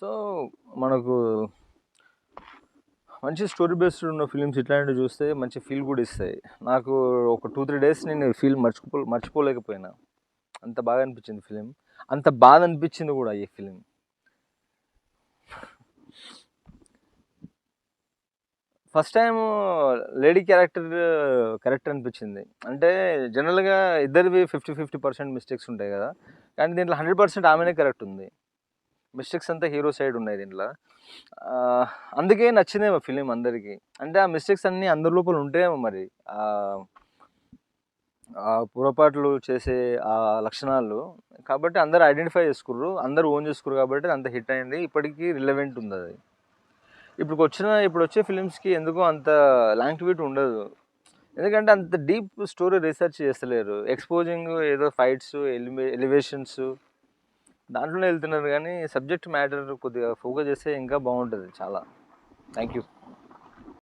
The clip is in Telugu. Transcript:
సో మనకు మంచి స్టోరీ బేస్డ్ ఉన్న ఫిలిమ్స్ ఇట్లాంటివి చూస్తే మంచి ఫీల్ కూడా ఇస్తాయి. నాకు ఒక 2-3 డేస్ నేను ఫీల్ మర్చిపోలేకపోయినా. అంత బాగా అనిపించింది ఫిలిం. అంత బాధ అనిపించింది కూడా ఈ film. First time lady character correct అనిపించింది. అంటే జనరల్‌గా ఇద్దరివి 50% మిస్టేక్స్ ఉంటాయి కదా! కానీ దీంట్లో 100% ఆమెనే కరెక్ట్ ఉంది. మిస్టేక్స్ అంతా హీరో సైడ్ ఉన్నాయి దీంట్లో. అందుకే నచ్చిందేమో ఫిలిం అందరికీ. అంటే ఆ మిస్టేక్స్ అన్నీ అందరి లోపల ఉంటాయేమో మరి. ఆ పొరపాట్లు చేసే ఆ లక్షణాలు. కాబట్టి అందరూ ఐడెంటిఫై చేసుకుర్రు. అందరూ ఓన్ చేసుకుర్రు కాబట్టి అంత హిట్ అయింది. ఇప్పటికీ రిలవెంట్ ఉందది. ఇప్పుడొచ్చే ఫిలిమ్స్‌కి ఎందుకో అంత లాంగ్టివిటీ ఉండదు. ఎందుకంటే అంత డీప్ స్టోరీ రీసెర్చ్ చేస్తలేరు. ఎక్స్‌పోజింగ్ ఏదో ఫైట్స్, ఎలివేషన్స్ దాంట్లోనే వెళ్తున్నారు గానీ సబ్జెక్ట్ మ్యాటర్ కొద్దిగా ఫోకస్ చేస్తే ఇంకా బాగుంటది చాలా. Thank you.